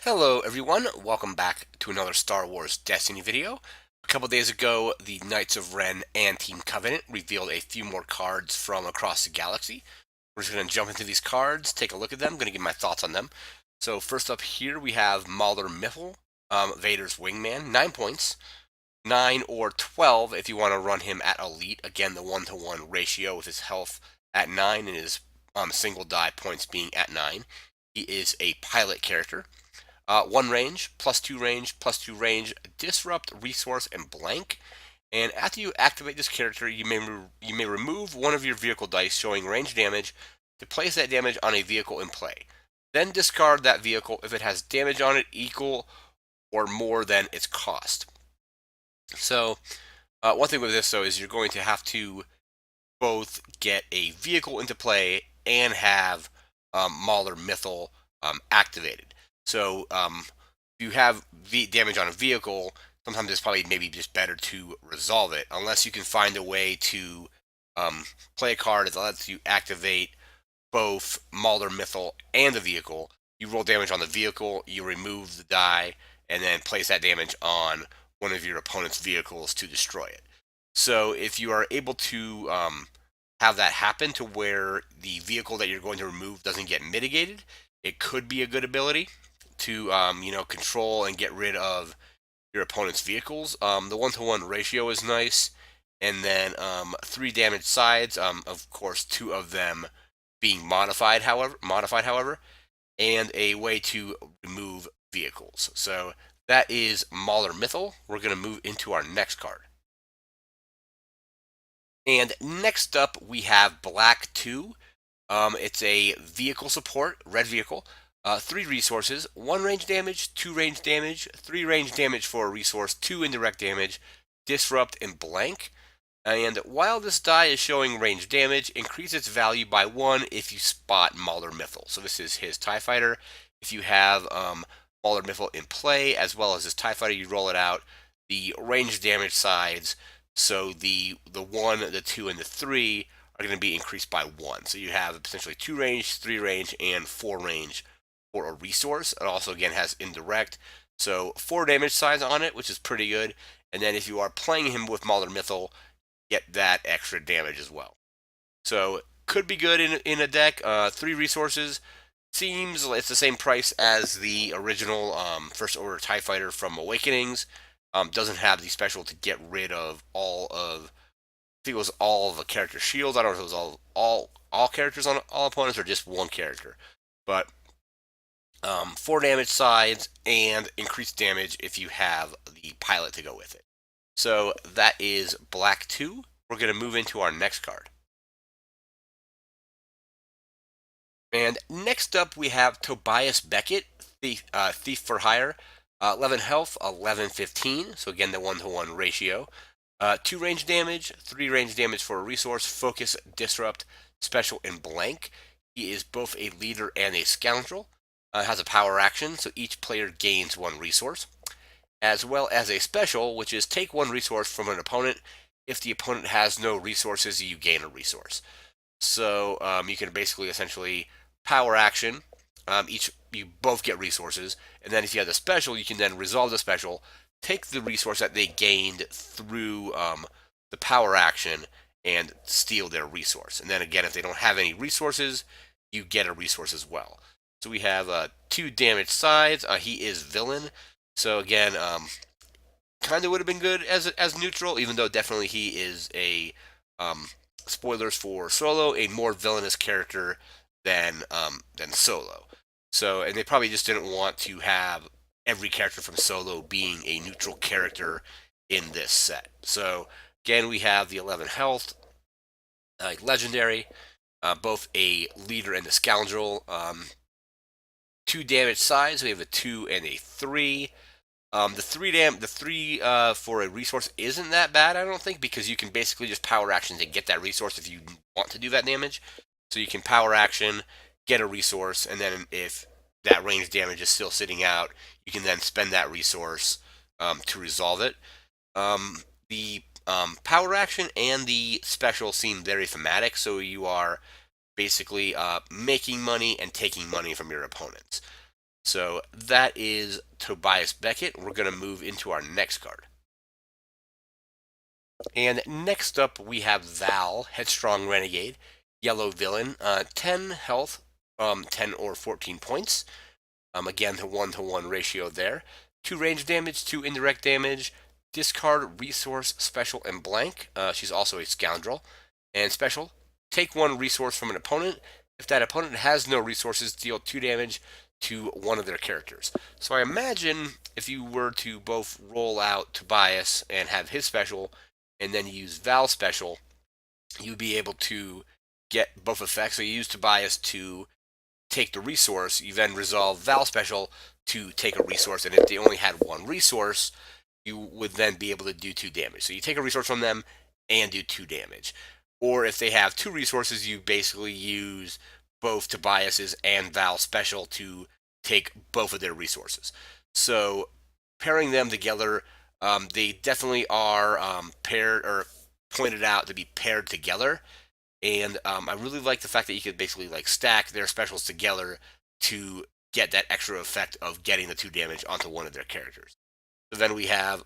Hello everyone, welcome back to another Star Wars Destiny video. A couple days ago, the Knights of Ren and Team Covenant revealed a few more cards from across the galaxy. We're just going to jump into these cards, take a look at them, going to give my thoughts on them. So first up here we have Mauler Miffle, Vader's Wingman, 9 points. 9 or 12 if you want to run him at Elite. Again, the 1-to-1 ratio with his health at 9 and his single die points being at 9. He is a pilot character. 1 range, +2 range, +2 range, disrupt, resource, and blank. And after you activate this character, you may remove one of your vehicle dice showing range damage to place that damage on a vehicle in play. Then discard that vehicle if it has damage on it equal or more than its cost. So, one thing with this though is you're going to have to both get a vehicle into play and have Mauler Mythal activated. So if you have damage on a vehicle, sometimes it's probably maybe just better to resolve it, unless you can find a way to play a card that lets you activate both Mauler Mythal and the vehicle. You roll damage on the vehicle, you remove the die, and then place that damage on one of your opponent's vehicles to destroy it. So if you are able to have that happen to where the vehicle that you're going to remove doesn't get mitigated, it could be a good ability to control and get rid of your opponent's vehicles. The 1-to-1 ratio is nice, and then 3 damage sides. Of course, 2 of them being modified. However, and a way to remove vehicles. So that is Mauler Mythal. We're going to move into our next card. And next up, we have Black 2. It's a vehicle support, red vehicle. 3 resources, 1 range damage, 2 range damage, 3 range damage for a resource, 2 indirect damage, disrupt, and blank. And while this die is showing range damage, increase its value by 1 if you spot Mauler Mythal. So this is his TIE Fighter. If you have Mauler Mythal in play, as well as his TIE Fighter, you roll it out. The range damage sides, so the 1, the 2, and the 3 are going to be increased by 1. So you have potentially 2 range, 3 range, and 4 range for a resource. It also, again, has indirect. So 4 damage sides on it, which is pretty good. And then if you are playing him with Mauler Mythal, get that extra damage as well. So could be good in a deck. 3 resources. Seems it's the same price as the original First Order TIE Fighter from Awakenings. Doesn't have the special to get rid of all of, I think it was all of the character shields. I don't know if it was all characters on all opponents or just one character. But 4 damage sides and increased damage if you have the pilot to go with it. So that is Black 2. We're going to move into our next card. And next up we have Tobias Beckett, Thief for Hire. 11 health, 11-15. So again, the 1-to-1 ratio. 2 range damage, 3 range damage for a resource, focus, disrupt, special, and blank. He is both a leader and a scoundrel. Has a power action, so each player gains 1 resource. As well as a special, which is take 1 resource from an opponent. If the opponent has no resources, you gain a resource. So you can basically essentially power action. You both get resources, and then if you have the special, you can then resolve the special, take the resource that they gained through the power action, and steal their resource. And then again, if they don't have any resources, you get a resource as well. So we have 2 damage sides. He is villain. So again, kind of would have been good as neutral, even though definitely he is a spoilers for Solo, a more villainous character than Solo. So, and they probably just didn't want to have every character from Solo being a neutral character in this set. So again, we have the 11 health, legendary, both a leader and a scoundrel. 2 damage sides. We have a 2 and a 3. The three for a resource isn't that bad, I don't think, because you can basically just power action to get that resource if you want to do that damage. So you can power action, get a resource, and then if that range damage is still sitting out, you can then spend that resource to resolve it. The power action and the special seem very thematic, so you are basically making money and taking money from your opponents. So that is Tobias Beckett. We're going to move into our next card. And next up, we have Val, Headstrong Renegade, yellow villain, 10 health, 10 or 14 points. Again, the 1-to-1 ratio there. 2 range damage, 2 indirect damage. Discard resource, special, and blank. She's also a scoundrel. And special, take 1 resource from an opponent. If that opponent has no resources, deal 2 damage to one of their characters. So I imagine if you were to both roll out Tobias and have his special, and then use Val's special, you'd be able to get both effects. So you use Tobias to take the resource, you then resolve Val special to take a resource, and if they only had 1 resource, you would then be able to do 2 damage. So you take a resource from them and do 2 damage. Or if they have 2 resources, you basically use both Tobias's and Val special to take both of their resources. So pairing them together, they definitely are paired or pointed out to be paired together. And I really like the fact that you could basically like stack their specials together to get that extra effect of getting the 2 damage onto one of their characters. So then we have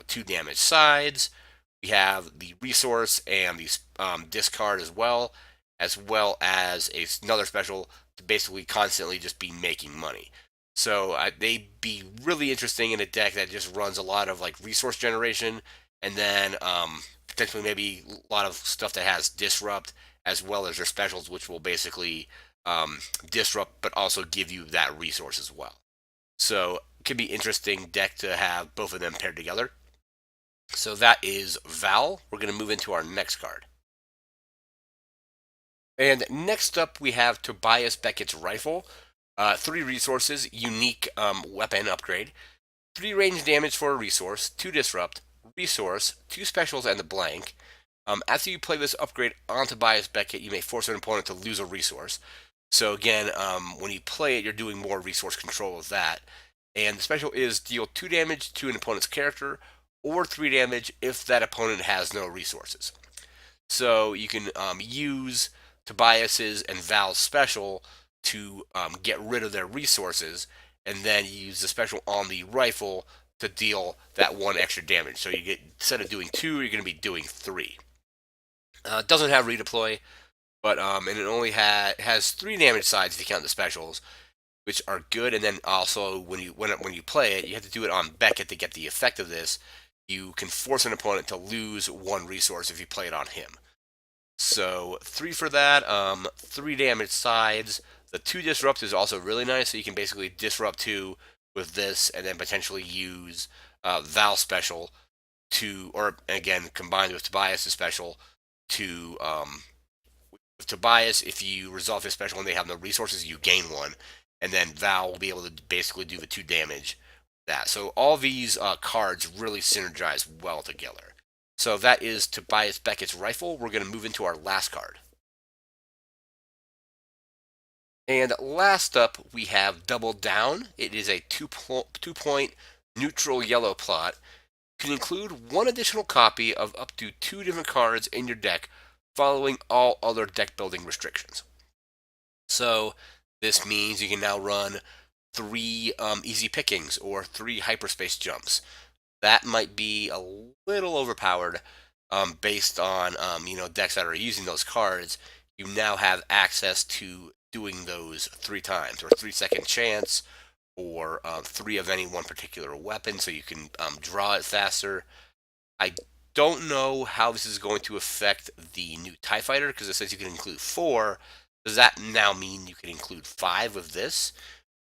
2 damage sides. We have the resource and the discard as well as another special to basically constantly just be making money. So they'd be really interesting in a deck that just runs a lot of like resource generation, and then potentially maybe a lot of stuff that has disrupt as well as their specials, which will basically disrupt but also give you that resource as well. So it could be interesting deck to have both of them paired together. So that is Val. We're going to move into our next card. And next up, we have Tobias Beckett's Rifle. 3 resources, unique weapon upgrade. 3 range damage for a resource, 2 disrupt, resource, 2 specials, and the blank. After you play this upgrade on Tobias Beckett, you may force an opponent to lose a resource. So again, when you play it, you're doing more resource control of that. And the special is deal 2 damage to an opponent's character, or 3 damage if that opponent has no resources. So you can use Tobias's and Val's special to get rid of their resources, and then use the special on the rifle to deal that 1 extra damage. So you get, instead of doing 2, you're going to be doing 3. It doesn't have redeploy, but and it only has 3 damage sides if you count the specials, which are good. And then also when you play it, you have to do it on Beckett to get the effect of this. You can force an opponent to lose 1 resource if you play it on him. So 3 for that. 3 damage sides. The 2 disrupt is also really nice, so you can basically disrupt 2 with this, and then potentially use Val special to, or again combined with Tobias' special to with Tobias, if you resolve his special and they have no resources, you gain 1, and then Val will be able to basically do the 2 damage. That so all these cards really synergize well together. So that is Tobias Beckett's Rifle. We're going to move into our last card. And last up, we have Double Down. It is a 2-point neutral yellow plot. You can include 1 additional copy of up to 2 different cards in your deck following all other deck building restrictions. So this means you can now run 3 easy pickings or 3 hyperspace jumps. That might be a little overpowered based on decks that are using those cards. You now have access to doing those 3 times, or 3-second chance, or 3 of any one particular weapon, so you can draw it faster. I don't know how this is going to affect the new TIE Fighter, because it says you can include 4. Does that now mean you can include 5 of this?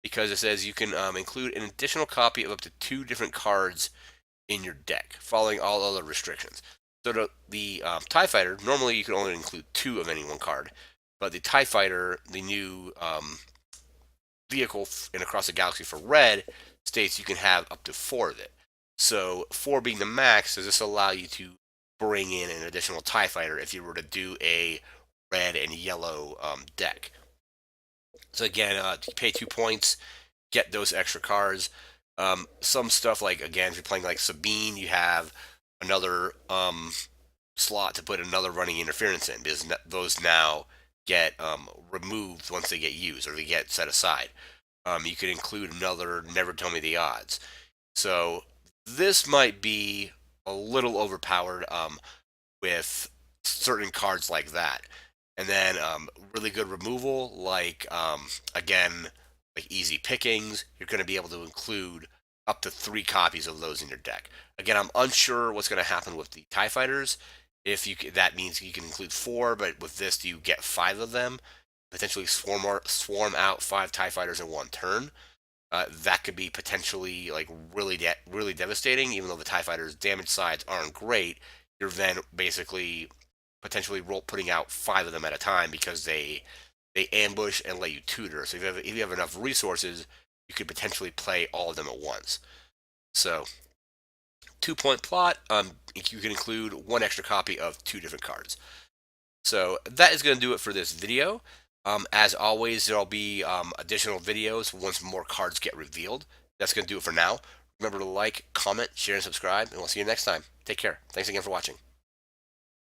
Because it says you can include an additional copy of up to 2 different cards in your deck, following all other restrictions. So the TIE Fighter, normally you can only include 2 of any one card, but the TIE Fighter, the new vehicle in Across the Galaxy for Red, states you can have up to 4 of it. So 4 being the max, does this allow you to bring in an additional TIE Fighter if you were to do a red and yellow deck? So again, you pay 2 points, get those extra cards. Some stuff like, again, if you're playing like Sabine, you have another slot to put another running interference in, because those now get removed once they get used, or they get set aside. you could include another Never Tell Me the Odds. So this might be a little overpowered with certain cards like that. And then really good removal, like again, like easy pickings. You're going to be able to include up to 3 copies of those in your deck. Again, I'm unsure what's going to happen with the TIE Fighters. If you that means you can include 4, but with this you get 5 of them. Potentially swarm out 5 TIE Fighters in one turn. That could be potentially like really devastating. Even though the TIE Fighters' damage sides aren't great, you're then basically potentially putting out 5 of them at a time because they ambush and let you tutor. So if you have enough resources, you could potentially play all of them at once. So 2-point plot. You can include 1 extra copy of 2 different cards. So that is going to do it for this video. As always, there'll be additional videos once more cards get revealed. That's going to do it for now. Remember to like, comment, share, and subscribe, and we'll see you next time. Take care. Thanks again for watching.